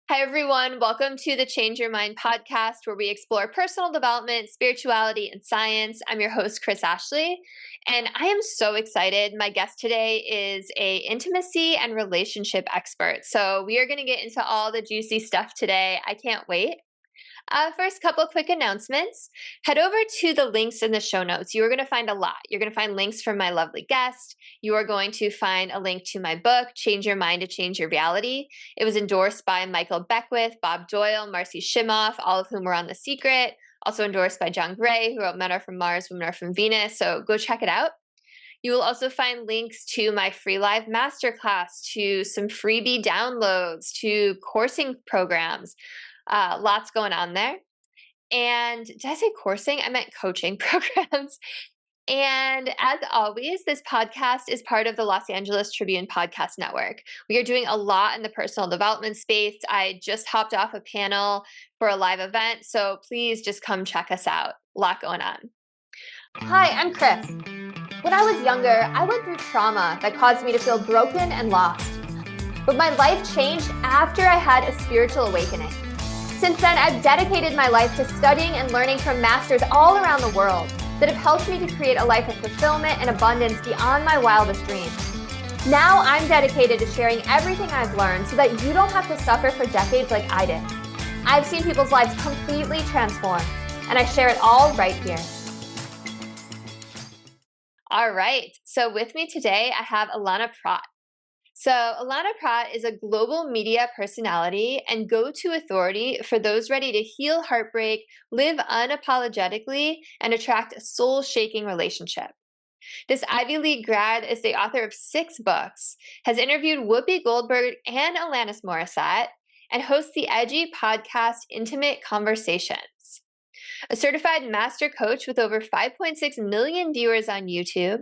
Hi, everyone. Welcome to the Change Your Mind podcast, where we explore personal development, spirituality, and science. I'm your host, Kris Ashley, and I am so excited. My guest today is a intimacy and relationship expert. So we are going to get into all the juicy stuff today. I can't wait. First, couple quick announcements. Head over to the links in the show notes. You are going to find a lot. You're going to find links from my lovely guest. You are going to find a link to my book, Change Your Mind to Change Your Reality. It was endorsed by Michael Beckwith, Bob Doyle, Marcy Shimoff, all of whom were on The Secret. Also endorsed by John Gray, who wrote Men Are From Mars, Women Are From Venus. So go check it out. You will also find links to my free live masterclass, to some freebie downloads, to coursing programs. Lots going on there. And did I say coursing? I meant coaching programs. And as always, this podcast is part of the Los Angeles Tribune Podcast Network. We are doing a lot in the personal development space. I just hopped off a panel for a live event, so please just come check us out. A lot going on. Hi, I'm Kris. When I was younger, I went through trauma that caused me to feel broken and lost. But my life changed after I had a spiritual awakening. Since then, I've dedicated my life to studying and learning from masters all around the world that have helped me to create a life of fulfillment and abundance beyond my wildest dreams. Now I'm dedicated to sharing everything I've learned so that you don't have to suffer for decades like I did. I've seen people's lives completely transformed, and I share it all right here. All right, so with me today, I have Allana Pratt. So Allana Pratt is a global media personality and go-to authority for those ready to heal heartbreak, live unapologetically, and attract a soul-shaking relationship. This Ivy League grad is the author of 6 books, has interviewed Whoopi, Goldberg, and Alanis Morissette, and hosts the edgy podcast Intimate Conversations. A certified master coach with over 5.6 million viewers on YouTube,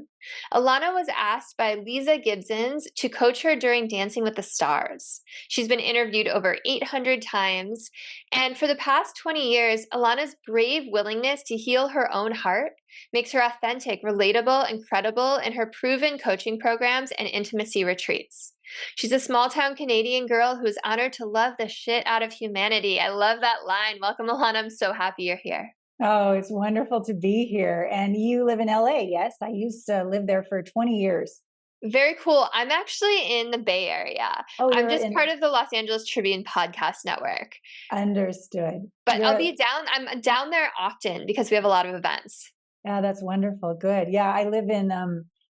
Allana was asked by Leeza Gibbons to coach her during Dancing with the Stars. She's been interviewed over 800 times, and for the past 20 years, Allana's brave willingness to heal her own heart makes her authentic, relatable, and credible in her proven coaching programs and intimacy retreats. She's a small-town Canadian girl who is honored to love the shit out of humanity. I love that line. Welcome, Allana. I'm so happy you're here. Oh, it's wonderful to be here. And you live in LA, yes? I used to live there for 20 years. Very cool. I'm actually in the Bay Area. Oh, I'm just part of the Los Angeles Tribune Podcast Network. Understood. But I'm down there often because we have a lot of events. Yeah, that's wonderful. Good. Yeah, I live in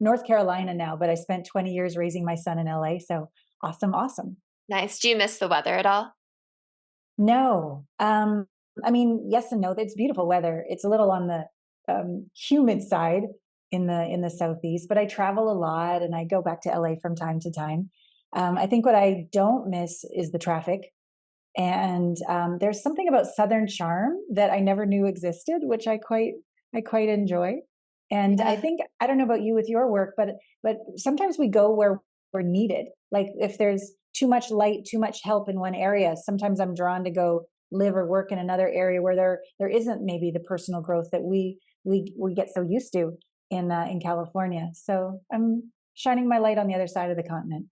North Carolina now, but I spent 20 years raising my son in LA. So awesome. Nice. Do you miss the weather at all? No. I mean, yes and no. It's beautiful weather. It's a little on the humid side in the Southeast, but I travel a lot and I go back to LA from time to time. I think what I don't miss is the traffic. And there's something about Southern charm that I never knew existed, which I quite enjoy. And yeah. I don't know about you with your work, but sometimes we go where we're needed. Like if there's too much light, too much help in one area, sometimes I'm drawn to go live or work in another area where there isn't maybe the personal growth that we get so used to in California. So I'm shining my light on the other side of the continent.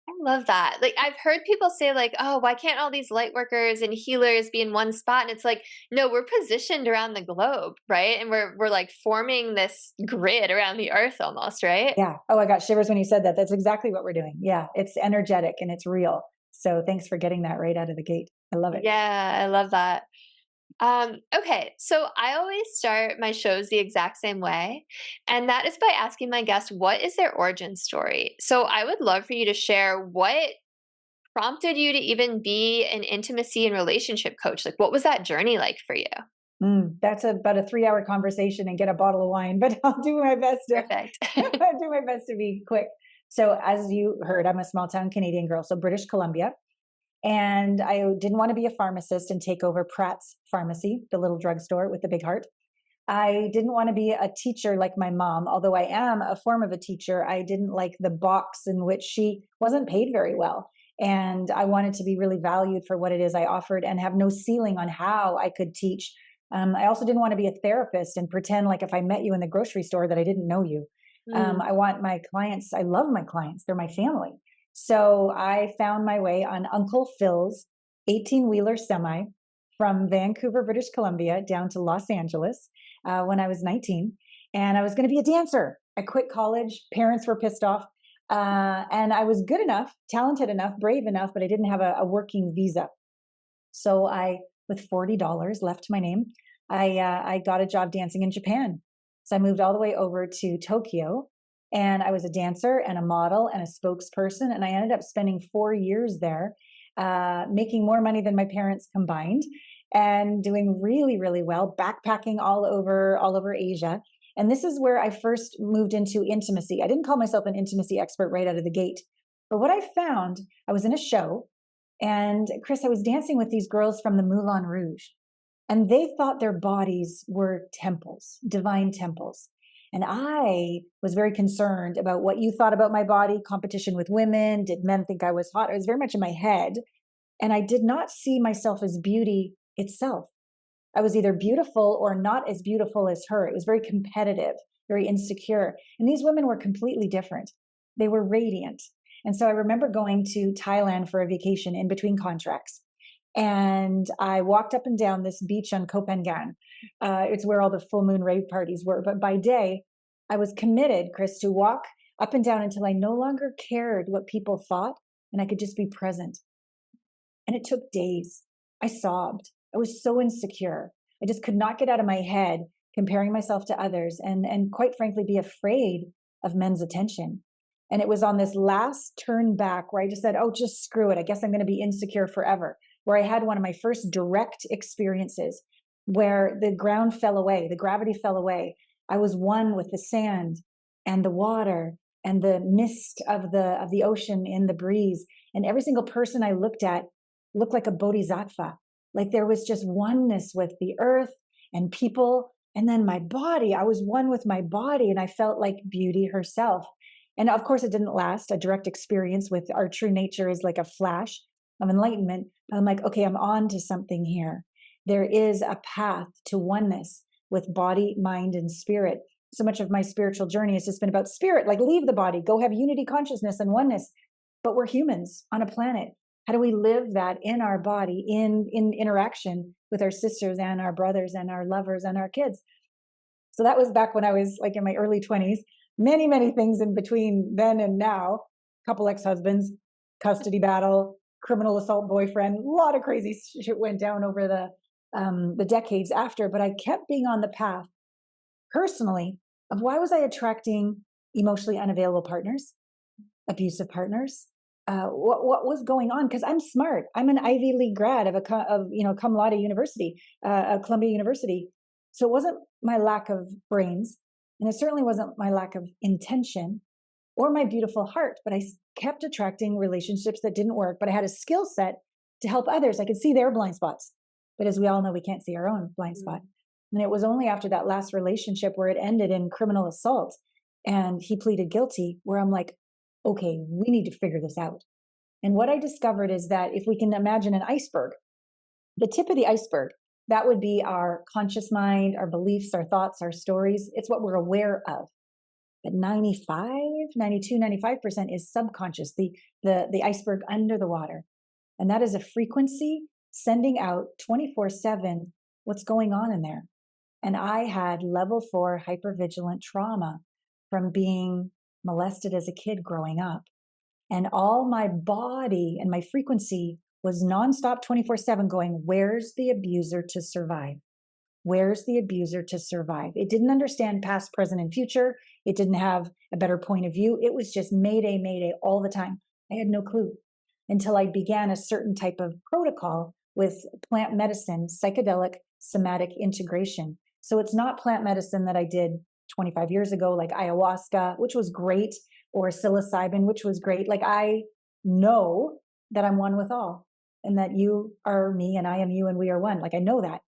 I love that. Like I've heard people say like, oh, why can't all these light workers and healers be in one spot? And it's like, no, we're positioned around the globe, right? And we're like forming this grid around the earth almost, right? Yeah. Oh, I got shivers when you said that. That's exactly what we're doing. Yeah. It's energetic and it's real. So thanks for getting that right out of the gate. I love it. Yeah, I love that. Okay, so I always start my shows the exact same way, and that is by asking my guests what is their origin story. So I would love for you to share what prompted you to even be an intimacy and relationship coach. Like, what was that journey like for you? That's about a 3-hour conversation and get a bottle of wine, but I'll do my best. Perfect. I'll do my best to be quick. So as you heard, I'm a small town Canadian girl, so British Columbia. And I didn't want to be a pharmacist and take over Pratt's Pharmacy, the little drugstore with the big heart. I didn't want to be a teacher like my mom, although I am a form of a teacher. I didn't like the box in which she wasn't paid very well. And I wanted to be really valued for what it is I offered and have no ceiling on how I could teach. I also didn't want to be a therapist and pretend like if I met you in the grocery store that I didn't know you. I want my clients, I love my clients, they're my family. So I found my way on Uncle Phil's 18-wheeler semi from Vancouver, British Columbia, down to Los Angeles when I was 19. And I was going to be a dancer. I quit college. Parents were pissed off. And I was good enough, talented enough, brave enough, but I didn't have a working visa. So I, with $40 left to my name, I got a job dancing in Japan. So I moved all the way over to Tokyo, and I was a dancer and a model and a spokesperson. And I ended up spending 4 years there, making more money than my parents combined and doing really, really well, backpacking all over Asia. And this is where I first moved into intimacy. I didn't call myself an intimacy expert right out of the gate. But what I found, I was in a show, and Kris, I was dancing with these girls from the Moulin Rouge, and they thought their bodies were temples, divine temples. And I was very concerned about what you thought about my body, competition with women. Did men think I was hot? It was very much in my head. And I did not see myself as beauty itself. I was either beautiful or not as beautiful as her. It was very competitive, very insecure. And these women were completely different. They were radiant. And so I remember going to Thailand for a vacation in between contracts. And I walked up and down this beach on Koh Phangan. It's where all the full moon rave parties were. But by day, I was committed, Kris, to walk up and down until I no longer cared what people thought and I could just be present. And it took days. I sobbed. I was so insecure. I just could not get out of my head comparing myself to others and quite frankly, be afraid of men's attention. And it was on this last turn back where I just said, oh, just screw it. I guess I'm going to be insecure forever. Where I had one of my first direct experiences where the ground fell away, the gravity fell away. I was one with the sand and the water and the mist of the ocean in the breeze. And every single person I looked at looked like a bodhisattva. Like there was just oneness with the earth and people. And then my body, I was one with my body and I felt like beauty herself. And of course it didn't last. A direct experience with our true nature is like a flash of enlightenment. But I'm like, okay, I'm on to something here. There is a path to oneness with body, mind, and spirit. So much of my spiritual journey has just been about spirit, like leave the body, go have unity consciousness and oneness. But we're humans on a planet. How do we live that in our body, in interaction with our sisters and our brothers and our lovers and our kids? So that was back when I was like in my early 20s. Many, many things in between then and now. Couple ex-husbands, custody battle, criminal assault boyfriend. A lot of crazy shit went down over the decades after. But I kept being on the path personally of why was I attracting emotionally unavailable partners, abusive partners? What was going on? Because I'm smart. I'm an Ivy League grad of cum laude university, Columbia University. So it wasn't my lack of brains, and it certainly wasn't my lack of intention or my beautiful heart. But I kept attracting relationships that didn't work. But I had a skill set to help others. I could see their blind spots, but as we all know, we can't see our own blind spot. And it was only after that last relationship where it ended in criminal assault, and he pleaded guilty, where I'm like, okay, we need to figure this out. And what I discovered is that if we can imagine an iceberg, the tip of the iceberg, that would be our conscious mind, our beliefs, our thoughts, our stories. It's what we're aware of. But 95, 92, 95% is subconscious, the iceberg under the water. And that is a frequency sending out 24/7 what's going on in there. And I had level 4 hypervigilant trauma from being molested as a kid growing up. And all my body and my frequency was nonstop 24/7 going, where's the abuser to survive? Where's the abuser to survive? It didn't understand past, present, and future. It didn't have a better point of view. It was just mayday, mayday all the time. I had no clue until I began a certain type of protocol with plant medicine, psychedelic somatic integration. So it's not plant medicine that I did 25 years ago, like ayahuasca, which was great, or psilocybin, which was great. Like I know that I'm one with all and that you are me and I am you and we are one. Like I know that,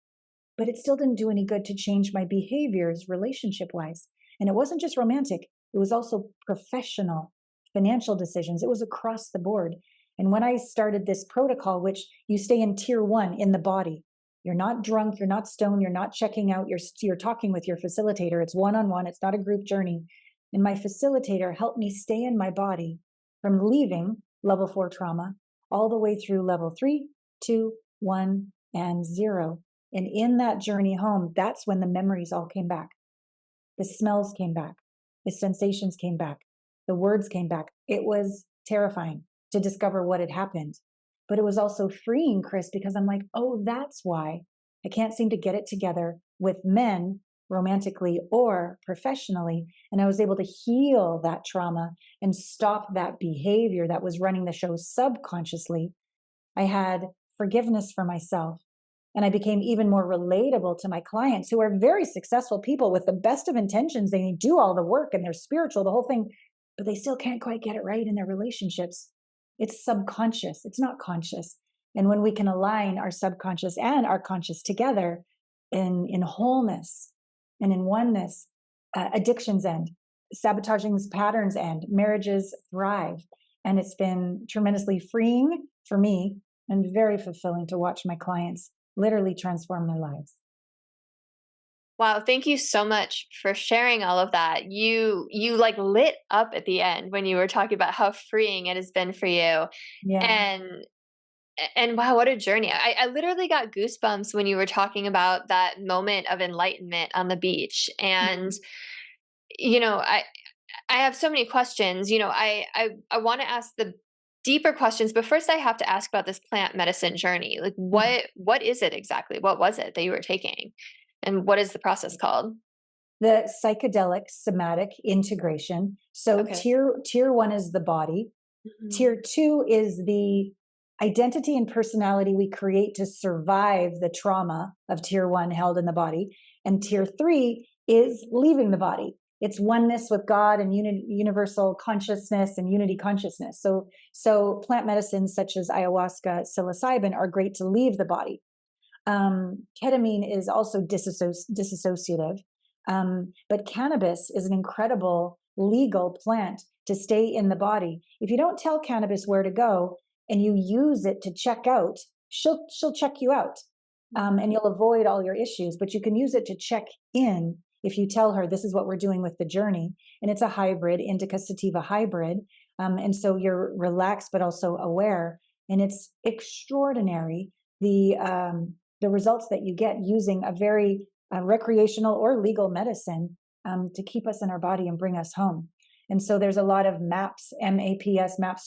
but it still didn't do any good to change my behaviors relationship wise. And it wasn't just romantic. It was also professional, financial decisions. It was across the board. And when I started this protocol, which you stay in tier 1 in the body, you're not drunk, you're not stoned, you're not checking out, you're talking with your facilitator. It's one-on-one, it's not a group journey. And my facilitator helped me stay in my body from leaving level 4 trauma all the way through level 3, 2, 1, and 0. And in that journey home, that's when the memories all came back. The smells came back. The sensations came back. The words came back. It was terrifying to discover what had happened. But it was also freeing, Kris, because I'm like, oh, that's why I can't seem to get it together with men romantically or professionally. And I was able to heal that trauma and stop that behavior that was running the show subconsciously. I had forgiveness for myself. And I became even more relatable to my clients who are very successful people with the best of intentions. They do all the work and they're spiritual, the whole thing, but they still can't quite get it right in their relationships. It's subconscious. It's not conscious. And when we can align our subconscious and our conscious together in wholeness and in oneness, addictions end, sabotaging patterns end, marriages thrive. And it's been tremendously freeing for me and very fulfilling to watch my clients literally transform their lives. Wow, thank you so much for sharing all of that. You like lit up at the end when you were talking about how freeing it has been for you. Yeah. And wow, what a journey. I literally got goosebumps when you were talking about that moment of enlightenment on the beach. And you know, I have so many questions. I want to ask the deeper questions, but first I have to ask about this plant medicine journey. Like what is it exactly? What was it that you were taking? And what is the process called? The psychedelic somatic integration. So Okay. tier 1 is the body. Mhm. Tier 2 is the identity and personality we create to survive the trauma of tier 1 held in the body. And tier 3 is leaving the body. It's oneness with God and universal consciousness and unity consciousness. So plant medicines such as ayahuasca, psilocybin are great to leave the body. Ketamine is also disassociative. But cannabis is an incredible legal plant to stay in the body. If you don't tell cannabis where to go and you use it to check out, she'll check you out. And you'll avoid all your issues, but you can use it to check in if you tell her this is what we're doing with the journey. And it's a hybrid, indica sativa hybrid. And so you're relaxed, but also aware. And it's extraordinary, the results that you get using a very recreational or legal medicine to keep us in our body and bring us home. And so there's a lot of MAPS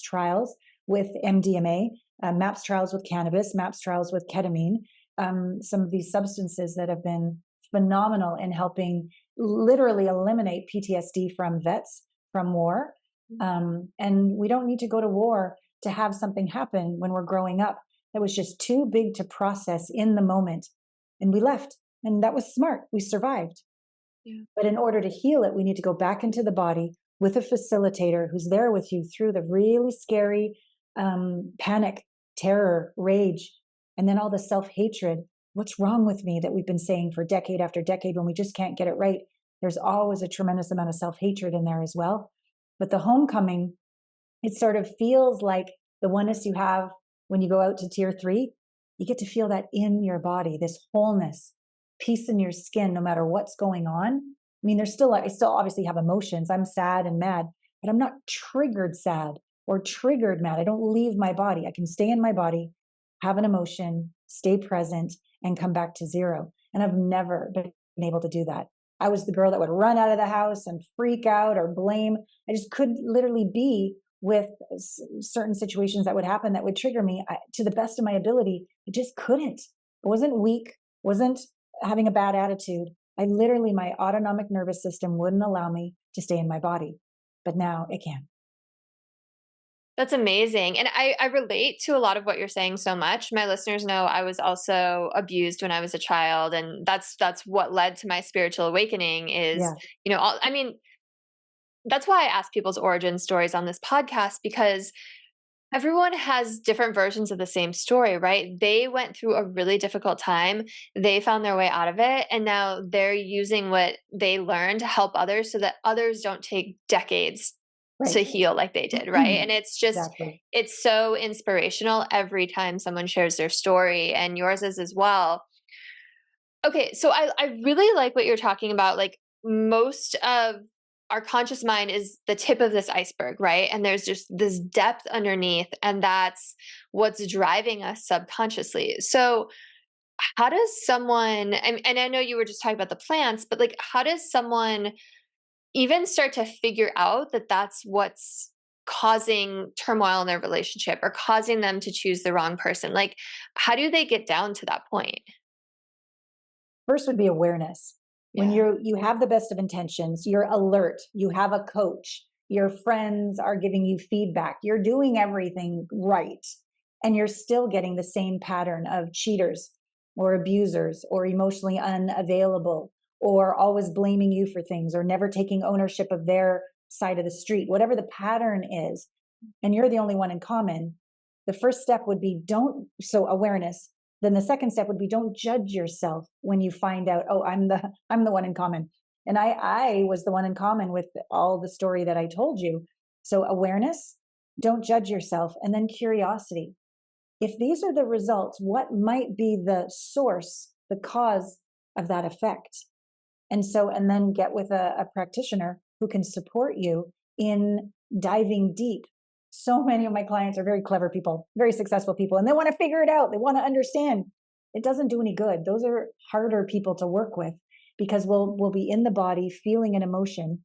trials with MDMA, MAPS trials with cannabis, MAPS trials with ketamine, some of these substances that have been phenomenal in helping literally eliminate PTSD from vets from war. And we don't need to go to war to have something happen when we're growing up that was just too big to process in the moment. And we left. And that was smart. We survived. Yeah. But in order to heal it, we need to go back into the body with a facilitator who's there with you through the really scary panic, terror, rage, and then all the self-hatred. What's wrong with me that we've been saying for decade after decade when we just can't get it right? There's always a tremendous amount of self-hatred in there as well. But the homecoming, it sort of feels like the oneness you have when you go out to tier 3. You get to feel that in your body, this wholeness, peace in your skin, no matter what's going on. I mean, I still obviously have emotions. I'm sad and mad, but I'm not triggered sad or triggered mad. I don't leave my body. I can stay in my body, have an emotion, stay present, and come back to zero. And I've never been able to do that. I was the girl that would run out of the house and freak out or blame. I just couldn't literally be with certain situations that would happen that would trigger me to the best of my ability. I just couldn't. I wasn't weak, wasn't having a bad attitude. My autonomic nervous system wouldn't allow me to stay in my body, but now it can. That's amazing. And I relate to a lot of what you're saying so much. My listeners know I was also abused when I was a child. And that's what led to my spiritual awakening is, that's why I ask people's origin stories on this podcast, because everyone has different versions of the same story, right? They went through a really difficult time. They found their way out of it. And now they're using what they learned to help others so that others don't take decades to heal like they did, right? And it's just, It's so inspirational every time someone shares their story, and yours is as well. Okay, so I really like what you're talking about. Like, most of our conscious mind is the tip of this iceberg, right? And there's just this depth underneath, and that's what's driving us subconsciously. So how does someone, and I know you were just talking about the plants, but like, how does someone even start to figure out that that's what's causing turmoil in their relationship or causing them to choose the wrong person? Like, how do they get down to that point? First would be awareness. When Yeah. you have the best of intentions, you're alert, you have a coach, your friends are giving you feedback, you're doing everything right, and you're still getting the same pattern of cheaters or abusers or emotionally unavailable or always blaming you for things or never taking ownership of their side of the street, whatever the pattern is, and you're the only one in common, the first step would be so awareness. Then the second step would be don't judge yourself when you find out, oh, I'm the one in common. And I was the one in common with all the story that I told you. So awareness, don't judge yourself, and then curiosity. If these are the results, what might be the source, the cause of that effect? And then get with a practitioner who can support you in diving deep. So many of my clients are very clever people, very successful people, and they want to figure it out. They want to understand. It doesn't do any good. Those are harder people to work with because we'll be in the body, feeling an emotion,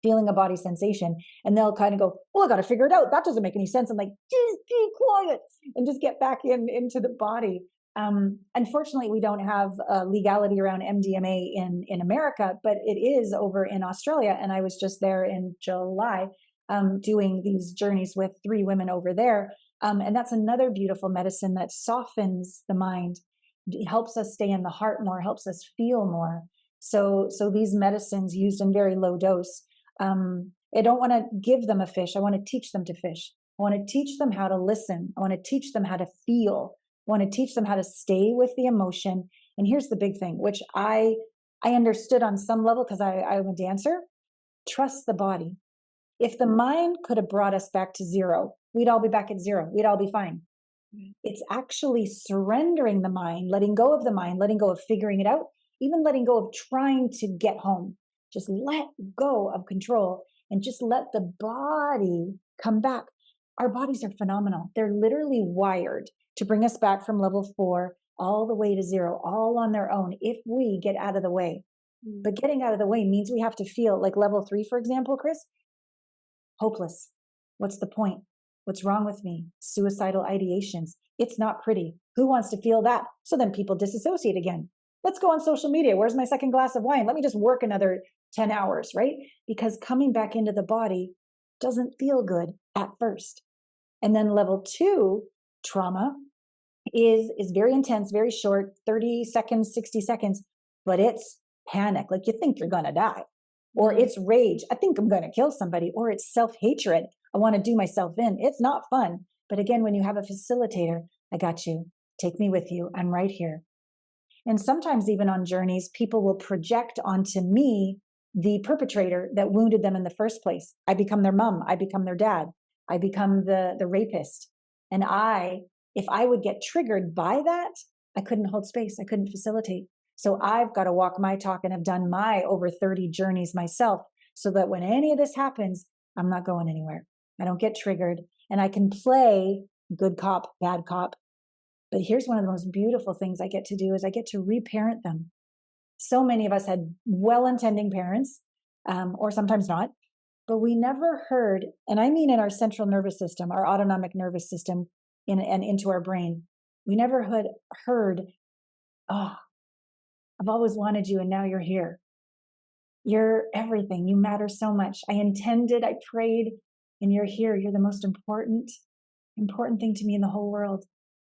feeling a body sensation, and they'll kind of go, well, I got to figure it out. That doesn't make any sense. I'm like, just be quiet and just get back into the body. Unfortunately, we don't have legality around MDMA in America, but it is over in Australia. And I was just there in July doing these journeys with 3 women over there. And that's another beautiful medicine that softens the mind, helps us stay in the heart more, helps us feel more. So these medicines used in very low dose, I don't want to give them a fish. I want to teach them to fish. I want to teach them how to listen. I want to teach them how to feel. I want to teach them how to stay with the emotion. And here's the big thing, which I understood on some level because I'm a dancer. Trust the body. If the mind could have brought us back to zero, we'd all be back at zero. We'd all be fine. It's actually surrendering the mind, letting go of the mind, letting go of figuring it out, even letting go of trying to get home. Just let go of control and just let the body come back. Our bodies are phenomenal. They're literally wired to bring us back from level 4 all the way to 0, all on their own, if we get out of the way. But getting out of the way means we have to feel like level 3, for example, Kris, hopeless. What's the point? What's wrong with me? Suicidal ideations. It's not pretty. Who wants to feel that? So then people disassociate again. Let's go on social media. Where's my second glass of wine? Let me just work another 10 hours, right? Because coming back into the body doesn't feel good at first. And then level 2 trauma is very intense, very short, 30 seconds, 60 seconds, but it's panic. Like you think you're going to die, or it's rage. I think I'm going to kill somebody, or it's self-hatred. I want to do myself in. It's not fun. But again, when you have a facilitator, I got you. Take me with you. I'm right here. And sometimes even on journeys, people will project onto me the perpetrator that wounded them in the first place. I become their mom. I become their dad. I become the rapist. And if I would get triggered by that, I couldn't hold space. I couldn't facilitate. So I've got to walk my talk and have done my over 30 journeys myself so that when any of this happens, I'm not going anywhere. I don't get triggered and I can play good cop, bad cop. But here's one of the most beautiful things I get to do is I get to reparent them. So many of us had well-intending parents, or sometimes not, but we never heard, and I mean in our central nervous system, our autonomic nervous system, and into our brain, we never heard, oh, I've always wanted you and now you're here. You're everything. You matter so much. I intended, I prayed, and you're here. You're the most important thing to me in the whole world.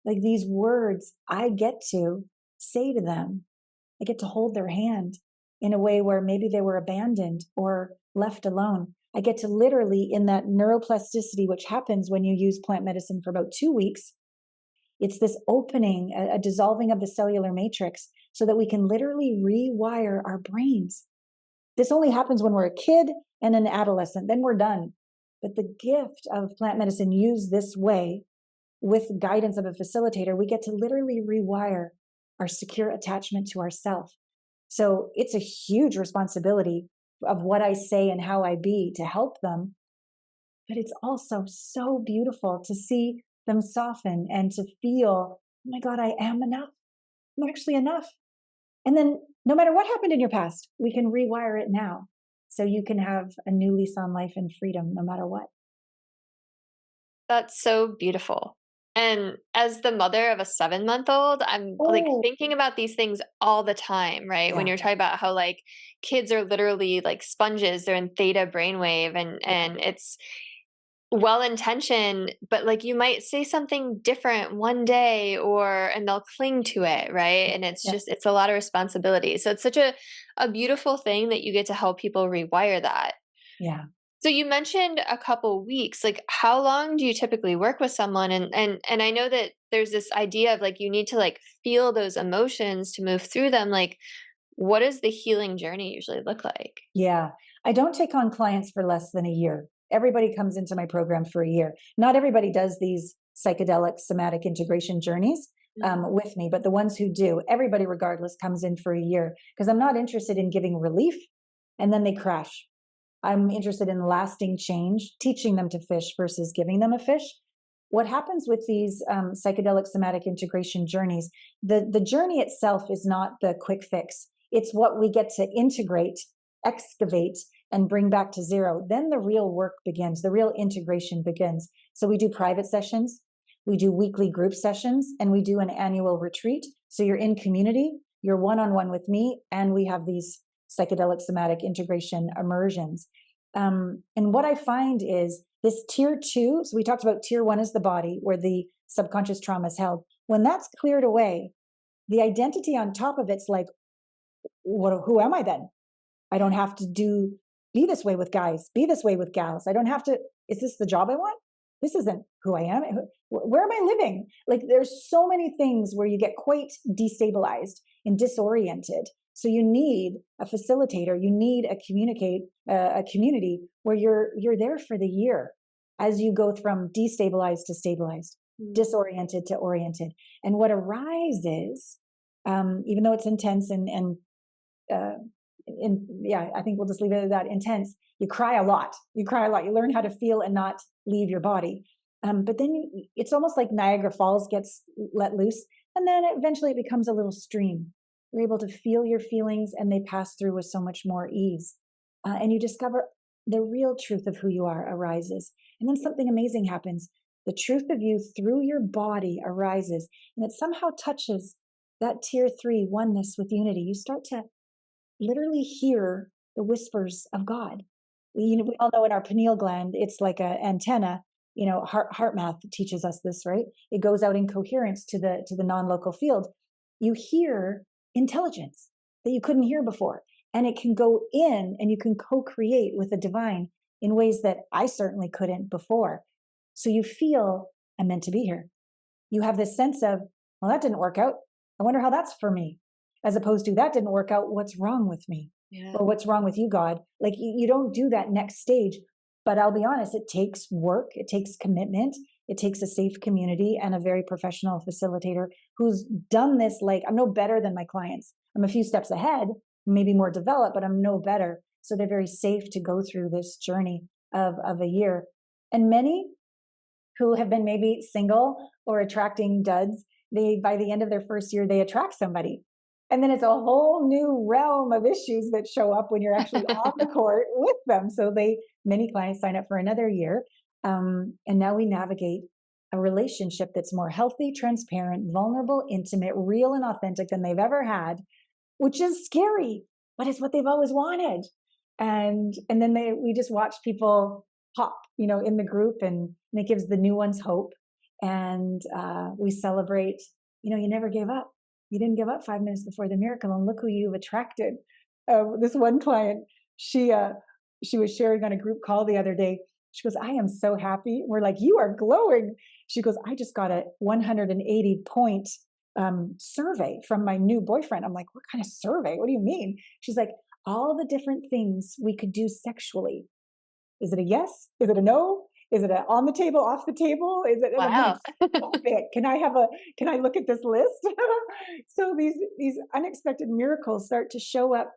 Like these words, I get to say to them, I get to hold their hand in a way where maybe they were abandoned or left alone. I get to literally, in that neuroplasticity, which happens when you use plant medicine for about 2 weeks, it's this opening, a dissolving of the cellular matrix so that we can literally rewire our brains. This only happens when we're a kid and an adolescent, then we're done. But the gift of plant medicine used this way, with guidance of a facilitator, we get to literally rewire our secure attachment to ourself. So it's a huge responsibility of what I say and how I be to help them. But it's also so beautiful to see them soften and to feel, oh my God, I am enough. I'm actually enough. And then no matter what happened in your past, we can rewire it now. So you can have a new lease on life and freedom no matter what. That's so beautiful. And as the mother of a 7-month-old, I'm like Oh, thinking about these things all the time, right? When yeah. you're talking about how like kids are literally like sponges, they're in theta brainwave and it's well intentioned, but like you might say something different one day and they'll cling to it, right? And it's Yeah. just it's a lot of responsibility. So it's such a beautiful thing that you get to help people rewire that. Yeah. So you mentioned a couple weeks. Like how long do you typically work with someone? And I know that there's this idea of like you need to like feel those emotions to move through them. Like what does the healing journey usually look like? Yeah. I don't take on clients for less than a year. Everybody comes into my program for a year. Not everybody does these psychedelic somatic integration journeys with me, but the ones who do, everybody regardless comes in for a year because I'm not interested in giving relief and then they crash. I'm interested in lasting change, teaching them to fish versus giving them a fish. What happens with these psychedelic somatic integration journeys, the journey itself is not the quick fix. It's what we get to integrate, excavate, and bring back to zero. Then the real work begins, the real integration begins. So we do private sessions, we do weekly group sessions, and we do an annual retreat. So you're in community, you're one-on-one with me, and we have these psychedelic somatic integration immersions. And what I find is this tier 2, so we talked about tier 1 is the body where the subconscious trauma is held. When that's cleared away, the identity on top of it's like, who am I then? I don't have to be this way with guys, be this way with gals. I don't have to, is this the job I want? This isn't who I am. Where am I living? Like there's so many things where you get quite destabilized and disoriented. So you need a facilitator. You need a community where you're there for the year as you go from destabilized to stabilized, disoriented to oriented. And what arises, even though it's intense yeah, I think we'll just leave it at that, intense. You cry a lot. You learn how to feel and not leave your body. But then it's almost like Niagara Falls gets let loose. And then eventually it becomes a little stream. You're able to feel your feelings and they pass through with so much more ease. And you discover the real truth of who you are arises. And then something amazing happens. The truth of you through your body arises and it somehow touches that tier 3 oneness with unity. You start to literally hear the whispers of God. We all know in our pineal gland, it's like an antenna. Heart math teaches us this, right? It goes out in coherence to the non-local field. You hear intelligence that you couldn't hear before, and it can go in, and you can co-create with the divine in ways that I certainly couldn't before. So you feel I'm meant to be here. You have this sense of, well, that didn't work out. I wonder how that's for me. As opposed to that didn't work out. What's wrong with me? Yeah. Or what's wrong with you, God? Like you don't do that next stage. But I'll be honest, it takes work. It takes commitment. It takes a safe community and a very professional facilitator who's done this. Like I'm no better than my clients. I'm a few steps ahead, maybe more developed, but I'm no better. So they're very safe to go through this journey of a year. And many who have been maybe single or attracting duds, by the end of their first year, they attract somebody. And then it's a whole new realm of issues that show up when you're actually on the court with them. So many clients sign up for another year. And now we navigate a relationship that's more healthy, transparent, vulnerable, intimate, real, and authentic than they've ever had, which is scary, but it's what they've always wanted. And then we just watch people pop, in the group, and it gives the new ones hope. And we celebrate, you never gave up. You didn't give up 5 minutes before the miracle, and look who you've attracted. This one client, she was sharing on a group call the other day. She goes, I am so happy. We're like, you are glowing. She goes, I just got a 180-point survey from my new boyfriend. I'm like, what kind of survey? What do you mean? She's like, all the different things we could do sexually. Is it a yes? Is it a no? Is it on the table, off the table? Is it? Wow. Stop it. Can I look at this list? So these unexpected miracles start to show up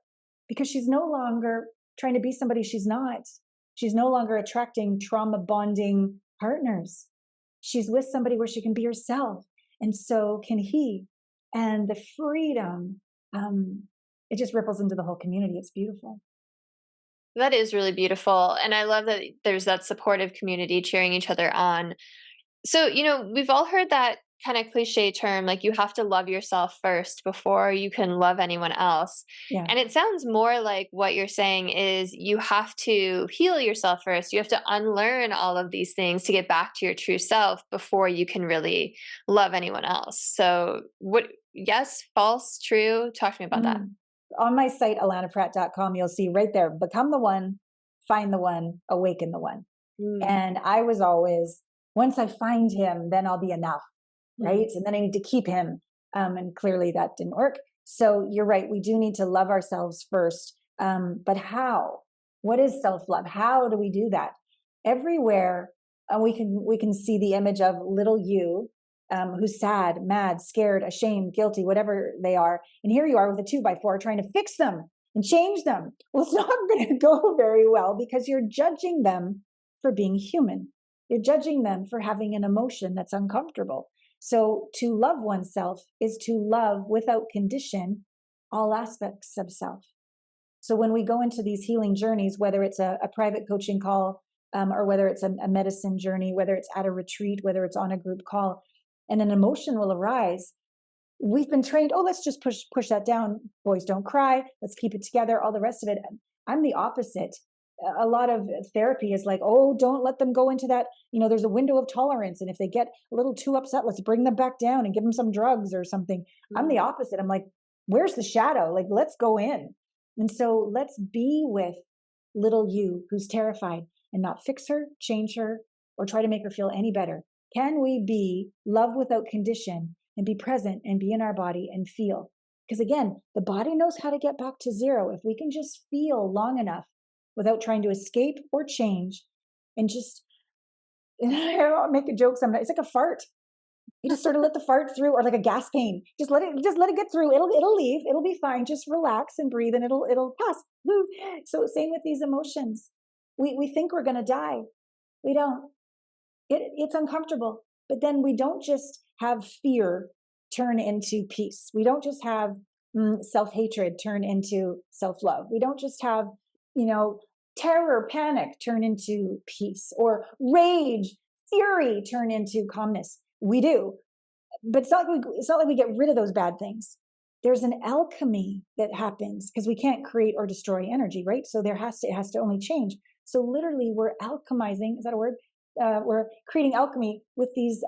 because she's no longer trying to be somebody she's not. She's no longer attracting trauma bonding partners. She's with somebody where she can be herself, and so can he. And the freedom, it just ripples into the whole community. It's beautiful. That is really beautiful. And I love that there's that supportive community cheering each other on. So, we've all heard that kind of cliche term, like you have to love yourself first before you can love anyone else. Yeah. And it sounds more like what you're saying is you have to heal yourself first. You have to unlearn all of these things to get back to your true self before you can really love anyone else. So, yes, false, true? Talk to me about that. On my site, allanapratt.com, you'll see right there, become the one, find the one, awaken the one. And I was always, once I find him, then I'll be enough, right? And then I need to keep him. And clearly that didn't work. So you're right. We do need to love ourselves first. But how? What is self-love? How do we do that? Everywhere we can see the image of little you, who's sad, mad, scared, ashamed, guilty, whatever they are. And here you are with a 2x4 trying to fix them and change them. Well, it's not going to go very well because you're judging them for being human. You're judging them for having an emotion that's uncomfortable. So to love oneself is to love without condition all aspects of self. So when we go into these healing journeys, whether it's a private coaching call, or whether it's a medicine journey, whether it's at a retreat, whether it's on a group call, and an emotion will arise, we've been trained, let's just push that down. Boys don't cry. Let's keep it together. All the rest of it. I'm the opposite. A lot of therapy is like, don't let them go into that. There's a window of tolerance. And if they get a little too upset, let's bring them back down and give them some drugs or something. I'm the opposite. I'm like, where's the shadow? Like, let's go in. And so let's be with little you who's terrified and not fix her, change her, or try to make her feel any better. Can we be love without condition and be present and be in our body and feel? Because again, the body knows how to get back to zero. If we can just feel long enough without trying to escape or change, and just, I'll make a joke sometimes. It's like a fart. You just sort of let the fart through, or like a gas pain. Just let it get through. It'll leave. It'll be fine. Just relax and breathe, and it'll pass. So same with these emotions. We think we're going to die. We don't. It's uncomfortable. But then we don't just have fear turn into peace. We don't just have self-hatred turn into self-love. We don't just have, terror, panic turn into peace, or rage, fury turn into calmness. We do. But it's not like we get rid of those bad things. There's an alchemy that happens because we can't create or destroy energy, right? So it has to only change. So literally we're alchemizing, is that a word? We're creating alchemy with these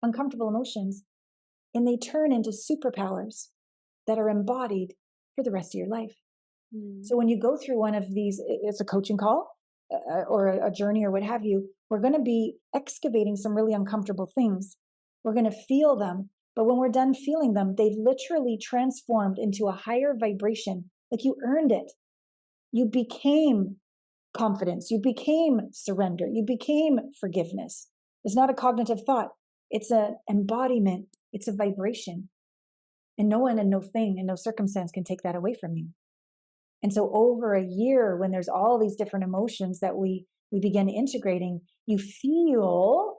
uncomfortable emotions, and they turn into superpowers that are embodied for the rest of your life. So when you go through one of these, it's a coaching call or a journey or what have you, we're going to be excavating some really uncomfortable things. We're going to feel them. But when we're done feeling them, they've literally transformed into a higher vibration. Like you earned it. You became confidence. You became surrender. You became forgiveness. It's not a cognitive thought. It's an embodiment. It's a vibration. And no one and no thing and no circumstance can take that away from you. And so over a year, when there's all these different emotions that we begin integrating, you feel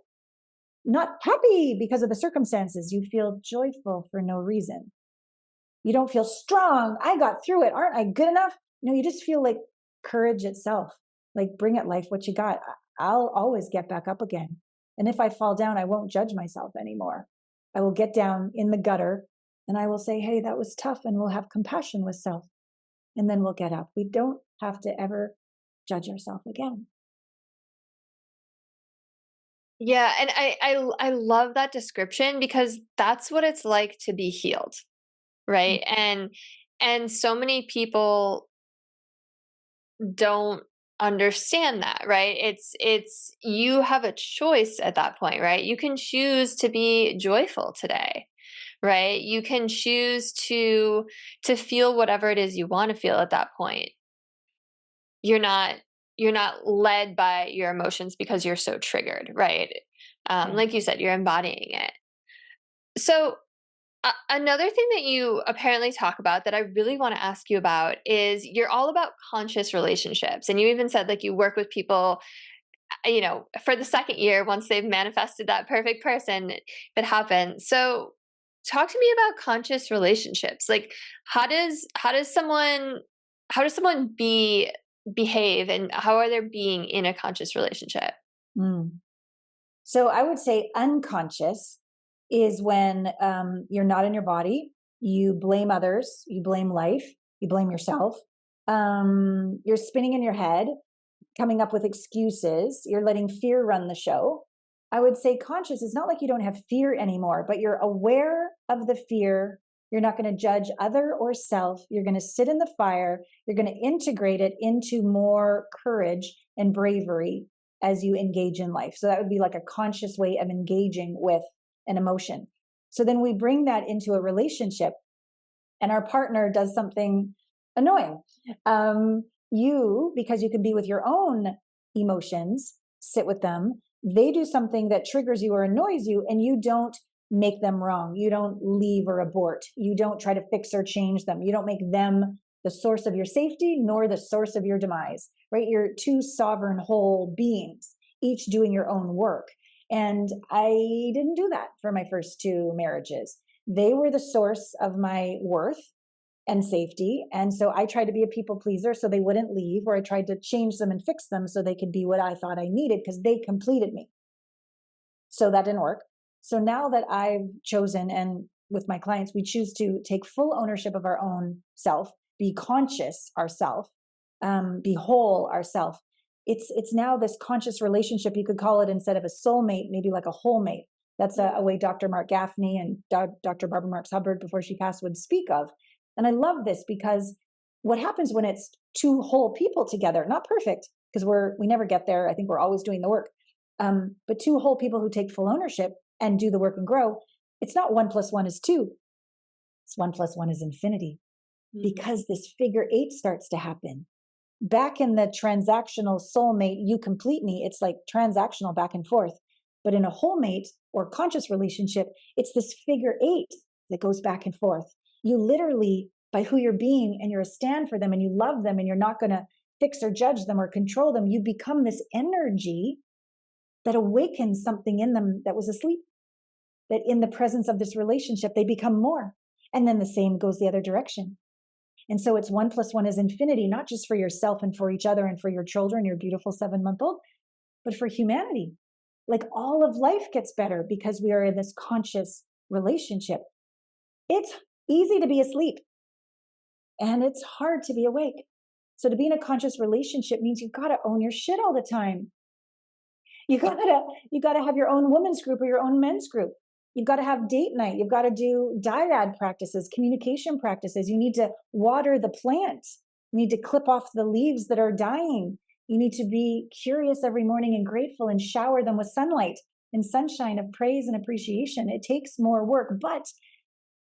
not happy because of the circumstances. You feel joyful for no reason. You don't feel strong. I got through it. Aren't I good enough? No, you just feel like courage itself. Like, bring it, life, what you got. I'll always get back up again. And if I fall down, I won't judge myself anymore. I will get down in the gutter and I will say, hey, that was tough. And we'll have compassion with self. And then we'll get up. We don't have to ever judge ourselves again. Yeah. And I love that description, because that's what it's like to be healed. Right. And so many people don't understand that, right? It's you have a choice at that point, right? You can choose to be joyful today, right? You can choose to feel whatever it is you want to feel at that point. You're not led by your emotions because you're so triggered, right? Like you said, you're embodying it. So Another thing that you apparently talk about that I really want to ask you about is you're all about conscious relationships. And you even said like you work with people, for the second year once they've manifested that perfect person, it happens. So talk to me about conscious relationships. Like how does someone behave and how are they being in a conscious relationship? Mm. So I would say unconscious is when you're not in your body, you blame others, you blame life, you blame yourself. You're spinning in your head, coming up with excuses, you're letting fear run the show. I would say conscious is not like you don't have fear anymore, but you're aware of the fear. You're not going to judge other or self. You're going to sit in the fire. You're going to integrate it into more courage and bravery as you engage in life. So that would be like a conscious way of engaging with an emotion. So then we bring that into a relationship and our partner does something annoying. Because you can be with your own emotions, sit with them, they do something that triggers you or annoys you, and you don't make them wrong. You don't leave or abort. You don't try to fix or change them. You don't make them the source of your safety nor the source of your demise, right? You're two sovereign whole beings, each doing your own work. And I didn't do that for my first two marriages. They were the source of my worth and safety. And so I tried to be a people pleaser so they wouldn't leave, or I tried to change them and fix them so they could be what I thought I needed because they completed me. So that didn't work. So now that I've chosen, and with my clients, we choose to take full ownership of our own self, be conscious ourself, be whole ourself. It's now this conscious relationship. You could call it, instead of a soulmate, maybe like a whole mate. That's a way Dr. Mark Gaffney and Dr. Barbara Marx Hubbard, before she passed, would speak of. And I love this because what happens when it's two whole people together, not perfect, because we never get there. I think we're always doing the work. But two whole people who take full ownership and do the work and grow, it's not 1 + 1 is 2. It's 1 + 1 is infinity, because this figure 8 starts to happen. Back in the transactional soulmate, you complete me, it's like transactional back and forth. But in a whole mate or conscious relationship, it's this figure 8 that goes back and forth. You literally, by who you're being, and you're a stand for them, and you love them, and you're not going to fix or judge them or control them, you become this energy that awakens something in them that was asleep. That in the presence of this relationship, they become more. And then the same goes the other direction. And so it's 1 + 1 is infinity, not just for yourself and for each other and for your children, your beautiful 7-month-old, but for humanity. Like all of life gets better because we are in this conscious relationship. It's easy to be asleep and it's hard to be awake. So to be in a conscious relationship means you've got to own your shit all the time. You gotta have your own women's group or your own men's group. You've got to have date night. You've got to do dyad practices, communication practices. You need to water the plant. You need to clip off the leaves that are dying. You need to be curious every morning and grateful and shower them with sunlight and sunshine of praise and appreciation. It takes more work, but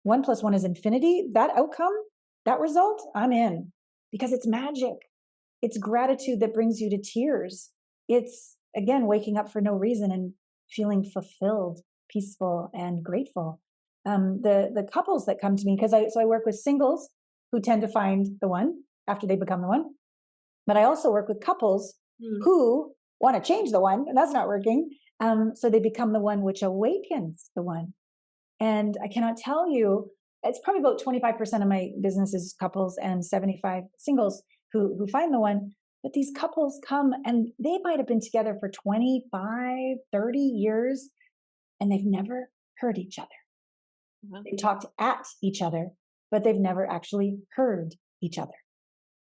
1 + 1 is infinity. That outcome, that result, I'm in, because it's magic. It's gratitude that brings you to tears. It's, again, waking up for no reason and feeling fulfilled, peaceful, and grateful. The couples that come to me, because I work with singles who tend to find the one after they become the one, but I also work with couples who want to change the one, and that's not working. So they become the one, which awakens the one. And I cannot tell you, it's probably about 25% of my business is couples and 75 singles who find the one. But these couples come and they might have been together for 25, 30 years, and they've never heard each other. They've talked at each other, but they've never actually heard each other.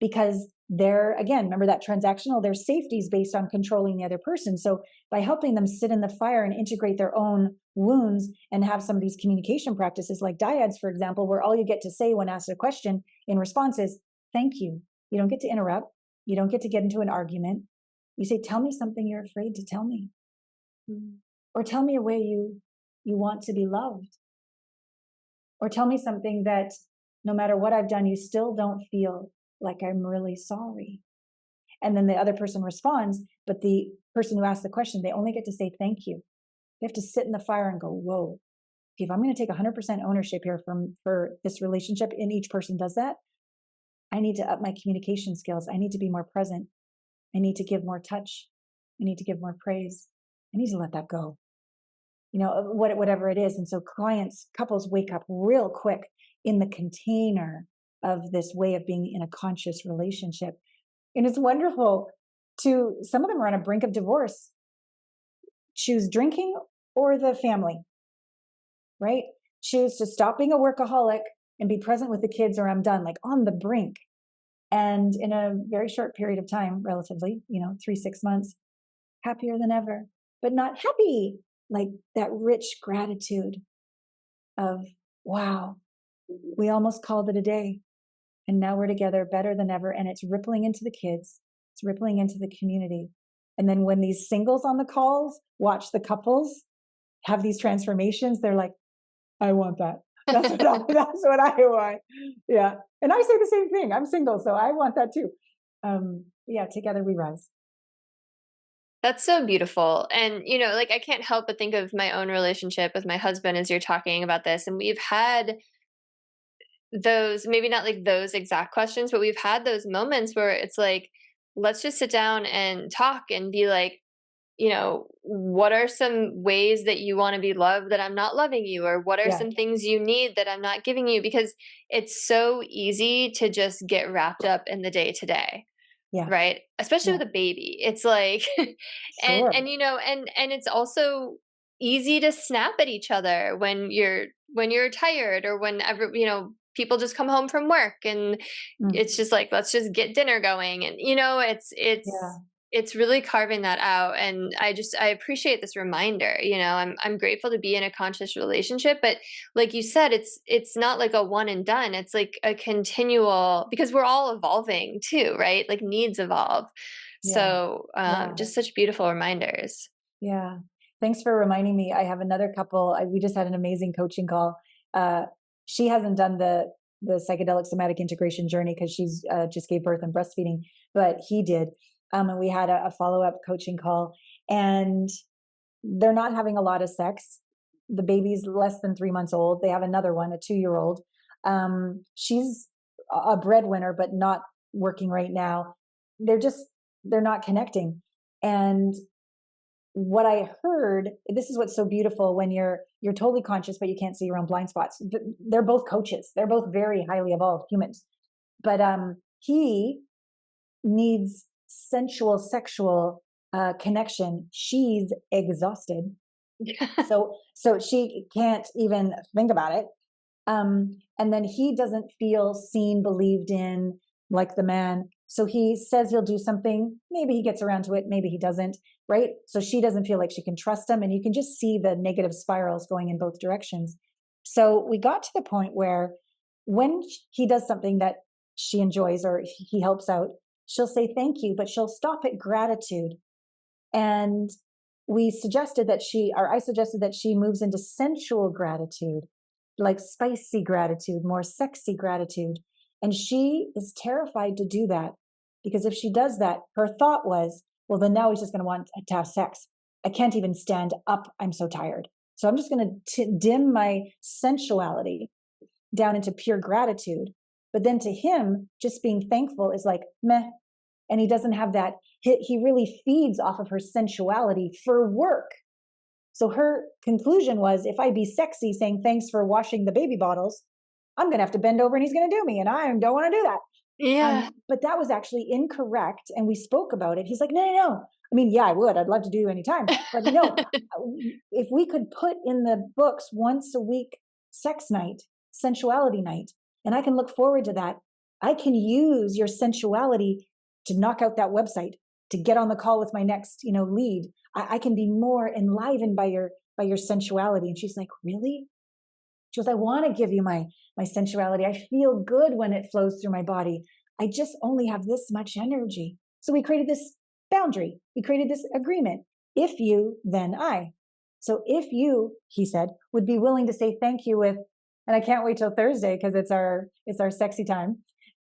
Because they're, again, remember that transactional, their safety is based on controlling the other person. So by helping them sit in the fire and integrate their own wounds and have some of these communication practices like dyads, for example, where all you get to say when asked a question in response is, thank you. You don't get to interrupt. You don't get to get into an argument. You say, tell me something you're afraid to tell me. Or tell me a way you want to be loved. Or tell me something that no matter what I've done, you still don't feel like I'm really sorry. And then the other person responds, but the person who asked the question, they only get to say thank you. They have to sit in the fire and go, whoa, if I'm going to take 100% ownership here for this relationship, and each person does that, I need to up my communication skills. I need to be more present. I need to give more touch. I need to give more praise. I need to let that go. Whatever it is. And so couples wake up real quick in the container of this way of being in a conscious relationship. And it's wonderful some of them are on a brink of divorce. Choose drinking or the family, right? Choose to stop being a workaholic and be present with the kids, or I'm done, like on the brink. And in a very short period of time, relatively, 3-6 months, happier than ever, but not happy, like that rich gratitude of, wow, we almost called it a day. And now we're together better than ever. And it's rippling into the kids. It's rippling into the community. And then when these singles on the calls watch the couples have these transformations, they're like, I want that. That's what I want. Yeah. And I say the same thing. I'm single, so I want that too. Yeah, together we rise. That's so beautiful. And, I can't help but think of my own relationship with my husband as you're talking about this. And we've had those, maybe not like those exact questions, but we've had those moments where it's like, let's just sit down and talk and be like, what are some ways that you want to be loved that I'm not loving you? Or what are some things you need that I'm not giving you? Because it's so easy to just get wrapped up in the day to day. Yeah. Right. Especially with a baby. It's like, Sure. and it's also easy to snap at each other when you're tired, or whenever, people just come home from work and it's just like, let's just get dinner going. And, it's really carving that out. And I appreciate this reminder. I'm grateful to be in a conscious relationship, but like you said, it's not like a one and done. It's like a continual, because we're all evolving too, right? Like needs evolve. Yeah. So just such beautiful reminders. Yeah. Thanks for reminding me. I have another couple. We just had an amazing coaching call. She hasn't done the psychedelic somatic integration journey because she's just gave birth and breastfeeding, but he did. And we had a follow-up coaching call, and they're not having a lot of sex. The baby's less than 3 months old. They have another one, a 2-year-old. She's a breadwinner, but not working right now. They're not connecting. And what I heard, this is what's so beautiful when you're totally conscious, but you can't see your own blind spots. They're both coaches. They're both very highly evolved humans. But he needs sensual, sexual connection. She's exhausted. So she can't even think about it. And then he doesn't feel seen, believed in, like the man. So he says he'll do something. Maybe he gets around to it. Maybe he doesn't. Right. So she doesn't feel like she can trust him. And you can just see the negative spirals going in both directions. So we got to the point where when he does something that she enjoys or he helps out, she'll say thank you, but she'll stop at gratitude. And I suggested that she moves into sensual gratitude, like spicy gratitude, more sexy gratitude. And she is terrified to do that because if she does that, her thought was, well, then now he's just going to want to have sex. I can't even stand up. I'm so tired. So I'm just going to dim my sensuality down into pure gratitude. But then to him, just being thankful is like, meh. And he doesn't have that. He really feeds off of her sensuality for work. So her conclusion was, if I be sexy saying thanks for washing the baby bottles, I'm going to have to bend over and he's going to do me. And I don't want to do that. Yeah. But that was actually incorrect. And we spoke about it. He's like, no. I mean, yeah, I would. I'd love to do anytime. But no, if we could put in the books once a week, sex night, sensuality night, and I can look forward to that. I can use your sensuality to knock out that website, to get on the call with my next, lead. I can be more enlivened by your sensuality. And she's like, really? She goes, I want to give you my sensuality. I feel good when it flows through my body. I just only have this much energy. So we created this boundary. We created this agreement. If you, then I. So if you, he said, would be willing to say thank you with, and I can't wait till Thursday because it's our sexy time.